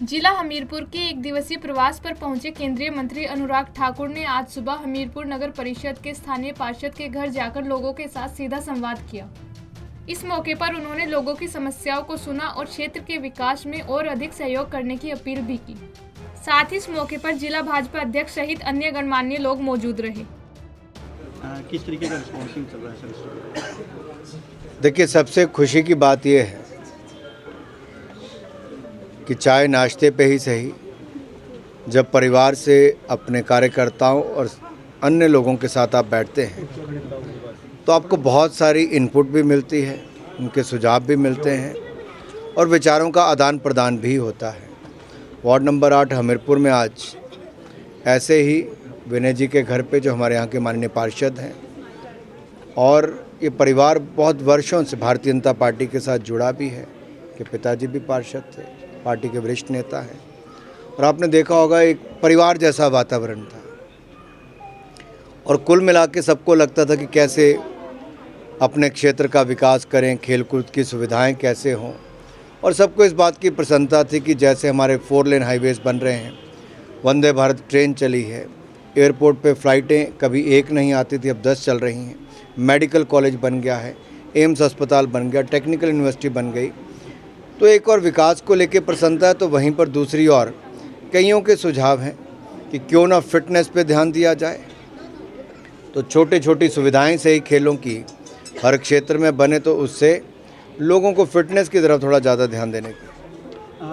जिला हमीरपुर के एक दिवसीय प्रवास पर पहुंचे केंद्रीय मंत्री अनुराग ठाकुर ने आज सुबह हमीरपुर नगर परिषद के स्थानीय पार्षद के घर जाकर लोगों के साथ सीधा संवाद किया। इस मौके पर उन्होंने लोगों की समस्याओं को सुना और क्षेत्र के विकास में और अधिक सहयोग करने की अपील भी की। साथ ही इस मौके पर जिला भाजपा अध्यक्ष सहित अन्य गणमान्य लोग मौजूद रहे। किस तरीके का रिस्पॉन्सिंग चल रहा है सर? देखिए, सबसे खुशी की बात यह है कि चाय नाश्ते पे ही सही, जब परिवार से अपने कार्यकर्ताओं और अन्य लोगों के साथ आप बैठते हैं तो आपको बहुत सारी इनपुट भी मिलती है, उनके सुझाव भी मिलते हैं और विचारों का आदान प्रदान भी होता है। वार्ड नंबर 8 हमीरपुर में आज ऐसे ही विनय जी के घर पे, जो हमारे यहाँ के माननीय पार्षद हैं, और ये परिवार बहुत वर्षों से भारतीय जनता पार्टी के साथ जुड़ा भी है, कि पिताजी भी पार्षद थे, पार्टी के वरिष्ठ नेता हैं, और आपने देखा होगा एक परिवार जैसा वातावरण था। और कुल मिला के सबको लगता था कि कैसे अपने क्षेत्र का विकास करें, खेलकूद की सुविधाएं कैसे हों, और सबको इस बात की प्रसन्नता थी कि जैसे हमारे 4 लेन हाईवेज़ बन रहे हैं, वंदे भारत ट्रेन चली है, एयरपोर्ट पे फ़्लाइटें कभी एक नहीं आती थी, अब 10 चल रही हैं, मेडिकल कॉलेज बन गया है, एम्स अस्पताल बन गया, टेक्निकल यूनिवर्सिटी बन गई, तो एक और विकास को लेकर प्रसन्नता है। तो वहीं पर दूसरी ओर कईयों के सुझाव हैं कि क्यों ना फिटनेस पे ध्यान दिया जाए, तो छोटी छोटी सुविधाएं से ही खेलों की हर क्षेत्र में बने, तो उससे लोगों को फिटनेस की तरफ थोड़ा ज़्यादा ध्यान देने की।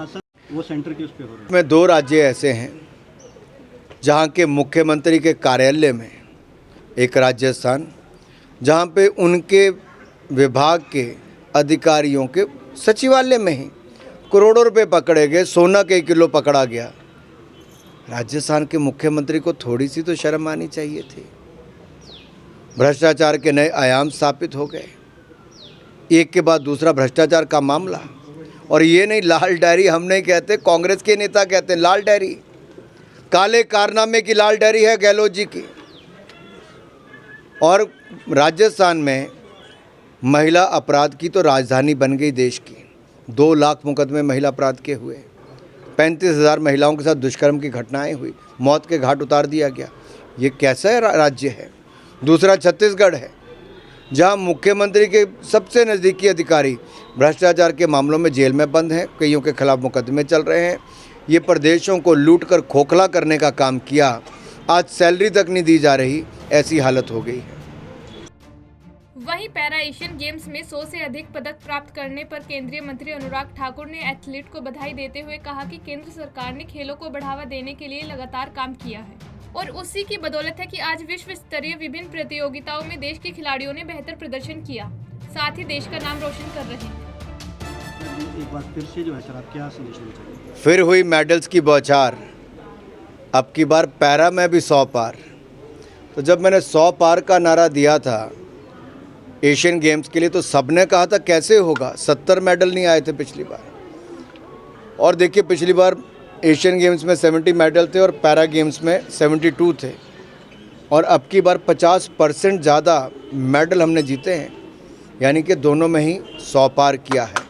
सर, वो सेंटर की उस पे हो रहा है? में 2 राज्य ऐसे हैं जहाँ के मुख्यमंत्री के कार्यालय में, एक राजस्थान जहाँ पे उनके विभाग के अधिकारियों के सचिवालय में ही करोड़ों रुपए पकड़े गए, सोना के किलो पकड़ा गया। राजस्थान के मुख्यमंत्री को थोड़ी सी तो शर्म आनी चाहिए थी। भ्रष्टाचार के नए आयाम स्थापित हो गए, एक के बाद दूसरा भ्रष्टाचार का मामला। और ये नहीं लाल डायरी हम नहीं कहते, कांग्रेस के नेता कहते हैं लाल डायरी, काले कारनामे की लाल डायरी है गहलोत जी की। और राजस्थान में महिला अपराध की तो राजधानी बन गई देश की। 2 लाख मुकदमे महिला अपराध के हुए, 35,000 महिलाओं के साथ दुष्कर्म की घटनाएं हुई, मौत के घाट उतार दिया गया। ये कैसा राज्य है? दूसरा छत्तीसगढ़ है, जहां मुख्यमंत्री के सबसे नज़दीकी अधिकारी भ्रष्टाचार के मामलों में जेल में बंद हैं, कईयों के खिलाफ मुकदमे चल रहे हैं। ये प्रदेशों को लूट कर खोखला करने का काम किया, आज सैलरी तक नहीं दी जा रही, ऐसी हालत हो गई है। वहीं पैरा एशियन गेम्स में 100 से अधिक पदक प्राप्त करने पर केंद्रीय मंत्री अनुराग ठाकुर ने एथलीट को बधाई देते हुए कहा कि केंद्र सरकार ने खेलों को बढ़ावा देने के लिए लगातार काम किया है और उसी की बदौलत है कि आज विश्व स्तरीय विभिन्न प्रतियोगिताओं में देश के खिलाड़ियों ने बेहतर प्रदर्शन किया, साथ ही देश का नाम रोशन कर रहे हैं। एक बार फिर से जो है सर, आप क्या संदेश देना चाहिए? फिर हुई मेडल्स की बौछार, अब की बार पैरा में भी 100 पार। तो जब मैंने 100 पार का नारा दिया था एशियन गेम्स के लिए, तो सबने कहा था कैसे होगा, 70 मेडल नहीं आए थे पिछली बार। और देखिए, पिछली बार एशियन गेम्स में 70 मेडल थे और पैरा गेम्स में 72 थे, और अब की बार 50% ज़्यादा मेडल हमने जीते हैं, यानी कि दोनों में ही 100 पार किया है।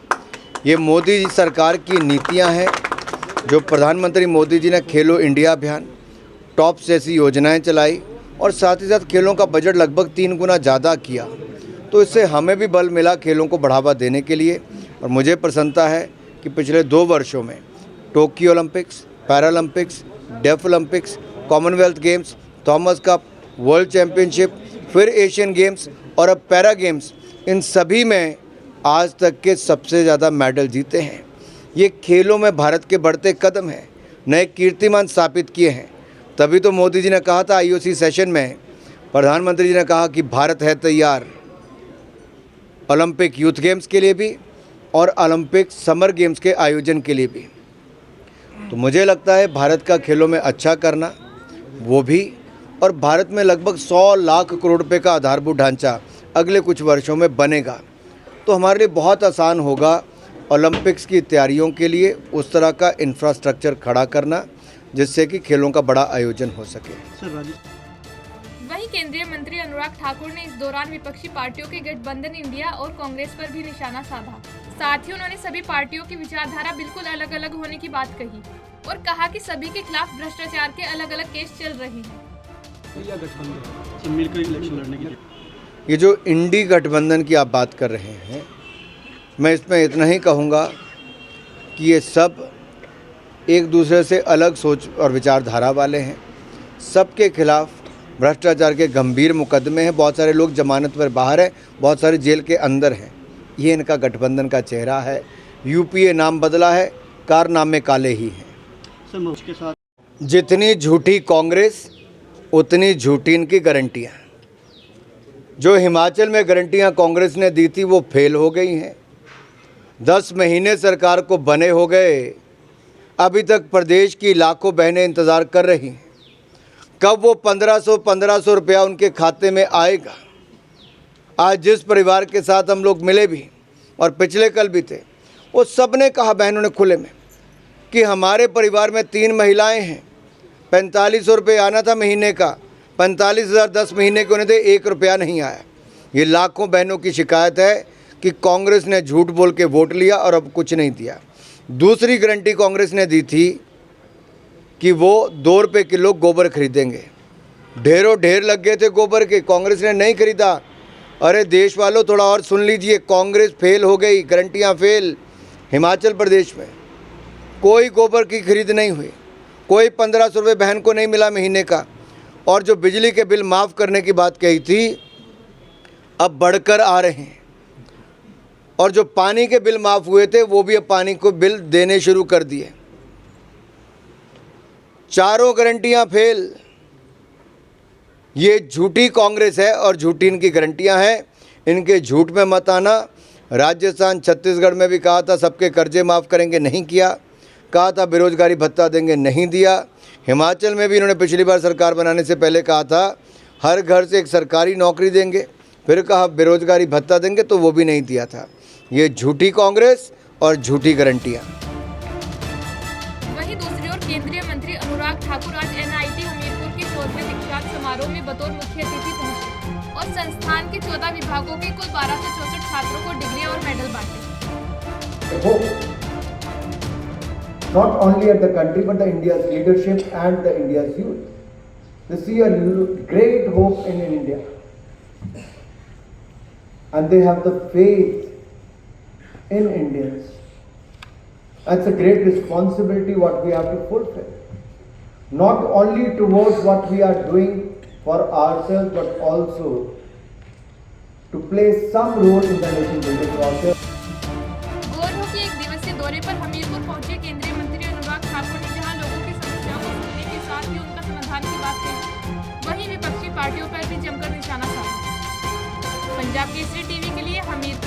ये मोदी जी सरकार की नीतियां हैं, जो प्रधानमंत्री मोदी जी ने खेलो इंडिया अभियान, टॉप्स जैसी योजनाएं चलाई, और साथ ही साथ खेलों का बजट लगभग 3 गुना ज़्यादा किया। तो इससे हमें भी बल मिला खेलों को बढ़ावा देने के लिए। और मुझे प्रसन्नता है कि पिछले 2 वर्षों में Tokyo Olympics, Paralympics, deaf Olympics, Commonwealth games, Thomas cup, world championship, फिर एशियन गेम्स और अब पैरा गेम्स, इन सभी में आज तक के सबसे ज़्यादा मेडल जीते हैं। ये खेलों में भारत के बढ़ते कदम हैं, नए कीर्तिमान स्थापित किए हैं। तभी तो मोदी जी ने कहा था IOC सेशन में, प्रधानमंत्री जी ने कहा कि भारत है तैयार ओलंपिक यूथ गेम्स के लिए भी और ओलंपिक समर गेम्स के आयोजन के लिए भी। तो मुझे लगता है भारत का खेलों में अच्छा करना, वो भी, और भारत में लगभग 100 लाख करोड़ रुपए का आधारभूत ढांचा अगले कुछ वर्षों में बनेगा, तो हमारे लिए बहुत आसान होगा ओलंपिक्स की तैयारियों के लिए उस तरह का इंफ्रास्ट्रक्चर खड़ा करना, जिससे कि खेलों का बड़ा आयोजन हो सके। सर, वहीं केंद्रीय मंत्री अनुराग ठाकुर ने इस दौरान विपक्षी पार्टियों के गठबंधन इंडिया और कांग्रेस पर भी निशाना साधा। साथ ही उन्होंने सभी पार्टियों की विचारधारा बिल्कुल अलग अलग होने की बात कही और कहा कि सभी के खिलाफ भ्रष्टाचार के अलग अलग केस चल रहे हैं। सब मिलकर इलेक्शन लड़ने की ये जो इंडी गठबंधन की आप बात कर रहे हैं, मैं इसमें इतना ही कहूँगा कि ये सब एक दूसरे से अलग सोच और विचारधारा वाले हैं। सबके खिलाफ भ्रष्टाचार के गंभीर मुकदमे हैं। बहुत सारे लोग जमानत पर बाहर हैं, बहुत सारे जेल के अंदर हैं। ये इनका गठबंधन का चेहरा है। यूपीए नाम बदला है, कारनामे काले ही हैं। सर उसके साथ जितनी झूठी कांग्रेस उतनी झूठी इनकी गारंटियाँ। जो हिमाचल में गारंटियाँ कांग्रेस ने दी थी वो फेल हो गई हैं। 10 महीने सरकार को बने हो गए, अभी तक प्रदेश की लाखों बहनें इंतज़ार कर रही हैं कब वो 1500 रुपया उनके खाते में आएगा। आज जिस परिवार के साथ हम लोग मिले भी और पिछले कल भी थे, वो सब ने कहा, बहनों ने खुले में, कि हमारे परिवार में 3 महिलाएं हैं, 4500 रुपये आना था महीने का, 45,000 10 महीने के उन्हें थे, 1 रुपया नहीं आया। ये लाखों बहनों की शिकायत है कि कांग्रेस ने झूठ बोल के वोट लिया और अब कुछ नहीं दिया। दूसरी गारंटी कांग्रेस ने दी थी कि वो 2 रुपये किलो गोबर खरीदेंगे। ढेरों ढेर लग गए थे गोबर के, कांग्रेस ने नहीं खरीदा। अरे देश वालों, थोड़ा और सुन लीजिए, कांग्रेस फेल हो गई, गारंटियाँ फेल। हिमाचल प्रदेश में कोई गोबर की खरीद नहीं हुई, कोई 1500 रुपये बहन को नहीं मिला महीने का। और जो बिजली के बिल माफ़ करने की बात कही थी, अब बढ़कर आ रहे हैं। और जो पानी के बिल माफ़ हुए थे, वो भी अब पानी को बिल देने शुरू कर दिए। चारों गारंटियां फेल। ये झूठी कांग्रेस है और झूठी इनकी गारंटियां हैं। इनके झूठ में मत आना। राजस्थान, छत्तीसगढ़ में भी कहा था सबके कर्जे माफ़ करेंगे, नहीं किया। कहा था बेरोजगारी भत्ता देंगे, नहीं दिया। हिमाचल में भी इन्होंने पिछली बार सरकार बनाने से पहले कहा था हर घर से एक सरकारी नौकरी देंगे, फिर कहा बेरोजगारी भत्ता देंगे, तो वो भी नहीं दिया था। ये झूठी कांग्रेस और झूठी गारंटियाँ। वहीं दूसरी ओर केंद्रीय मंत्री अनुराग ठाकुर आज NIT हमीरपुर के 14वें दीक्षांत समारोह में बतौर मुख्य अतिथि पहुंचे और संस्थान के 14 विभागों के कुल 1264 छात्रों को डिग्रियां और मेडल बांटे। Not only at the country but the India's leadership and the India's youth. They see a great hope in India, and they have the faith in Indians. That's a great responsibility what we have to fulfill. Not only towards what we are doing for ourselves, but also to play some role in the nation building process. गौरव के 1 दिवसीय दौरे पर हमीरपुर पहुंचे केंद्रीय मंत्री अनुराग ठाकुर ने जहां लोगों की समस्याओं को सुनने के साथ ही उनका समाधान की बात कही, वहीं विपक्षी पार्टियों पर भी जमकर निशाना साधा। पंजाब केसरी टीवी के लिए हमीरपुर